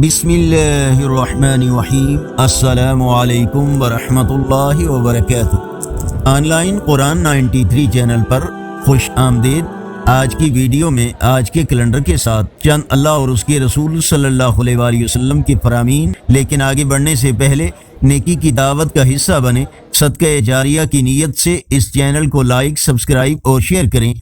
बिस्मिल्लाहिर्रहमानिर्रहीम। अस्सलामु अलैकुम वरहमतुल्लाहि वबरकातुह। ऑनलाइन कुरान 93 चैनल पर खुश आमदीद। आज की वीडियो में आज के कैलेंडर के साथ चंद अल्लाह और उसके रसूल सल्लल्लाहु अलैहि वसल्लम की फरामीन। लेकिन आगे बढ़ने से पहले नेकी की दावत का हिस्सा बने, सदका जारिया की नीयत से इस चैनल को लाइक, सब्सक्राइब और शेयर करें।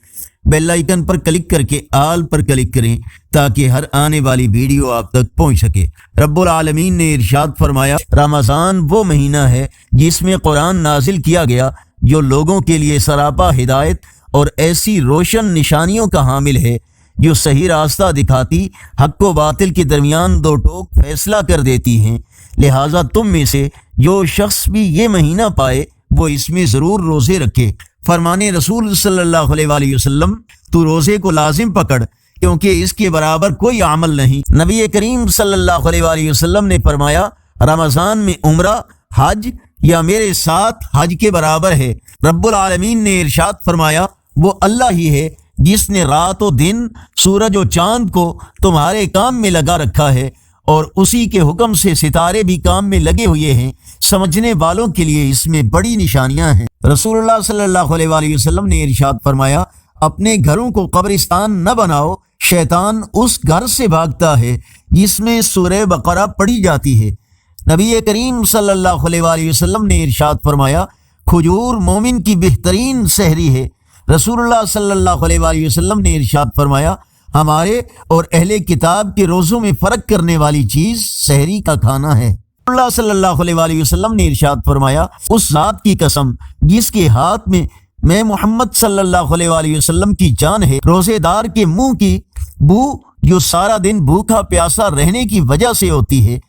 बेल आइकन पर क्लिक करके आल पर क्लिक करें ताकि हर आने वाली वीडियो आप तक पहुंच सके। रब्बुल आलमीन ने इरशाद फरमाया, रमज़ान वो महीना है जिसमें कुरान नाजिल किया गया, जो लोगों के लिए सरापा हिदायत और ऐसी रोशन निशानियों का हामिल है जो सही रास्ता दिखाती, हक व बातिल के दरमियान दो टोक फैसला कर देती हैं। लिहाजा तुम में से जो शख्स भी ये महीना पाए वो इसमें ज़रूर रोज़े रखे। फरमाने रसूल सल्लल्लाहु अलैहि वसल्लम, तू रोज़े को लाजिम पकड़ क्योंकि इसके बराबर कोई अमल नहीं। नबी करीम सल्लल्लाहु अलैहि वसल्लम ने फरमाया, रमज़ान में उम्रा, हज या मेरे साथ हज के बराबर है। रब्बुल आलमीन ने इरशाद फरमाया, वो अल्लाह ही है जिसने रात और दिन, सूरज और चांद को तुम्हारे काम में लगा रखा है और उसी के हुक्म से सितारे भी काम में लगे हुए हैं। समझने वालों के लिए इसमें बड़ी निशानियां हैं। रसूलुल्लाह सल्लल्लाहु अलैहि वसल्लम ने इरशाद फरमाया, अपने घरों को कब्रिस्तान न बनाओ, शैतान उस घर से भागता है जिसमें सूरह बकरा पढ़ी जाती है। नबी करीम सल्लल्लाहु अलैहि वसल्लम ने इरशाद फरमाया, खजूर मोमिन की बेहतरीन सहरी है। रसूलुल्लाह सल्लल्लाहु अलैहि वसल्लम ने इरशाद फरमाया, हमारे और अहले किताब के रोज़ों में फ़र्क करने वाली चीज़ सहरी का खाना है। रसूलुल्लाह सल्लल्लाहु अलैहि वसल्लम ने इरशाद फरमाया, उस ज़ात की कसम जिसके हाथ में मैं मोहम्मद सल्लल्लाहु अलैहि वसल्लम की जान है, रोज़ेदार के मुंह की बू जो सारा दिन भूखा प्यासा रहने की वजह से होती है,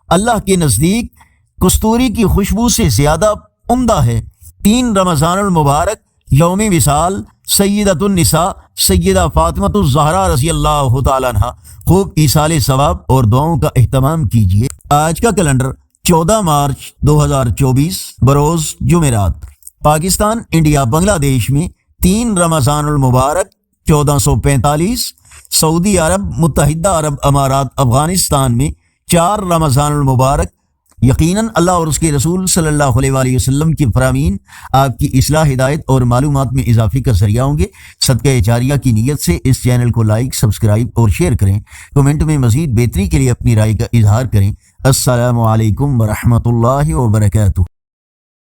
अल्लाह के नज़दीक कस्तूरी की खुशबू से ज़्यादा उम्दा है। 3 रमज़ानुल मुबारक, यौम विसाल, सय्यदतुन निसा सय्यदा फातिमतुज़ ज़हरा रज़ियल्लाहु ताला अन्हा। खूब ईसाले सवाब और दुआओं का एहतमाम कीजिए। आज का कैलेंडर 14 मार्च 2024 बरोज़ जुमेरात। पाकिस्तान, इंडिया, बांग्लादेश में 3 रमज़ानुल मुबारक 1445, सऊदी अरब, मुत्तहिदा अरब अमारात, अफगानिस्तान में 4 रमज़ानुल मुबारक। यकीनन अल्लाह और उसके रसूल सल्लल्लाहु अलैहि वसल्लम की फरामीन आपकी इस्लाह, हिदायत और मालूमात में इजाफे का ज़रिया होंगे। सदका जारिया की नीयत से इस चैनल को लाइक, सब्सक्राइब और शेयर करें। कमेंट में मज़ीद बेहतरी के लिए अपनी राय का इजहार करें। अस्सलामु अलैकुम वरहमतुल्लाहि वबरकातुहू।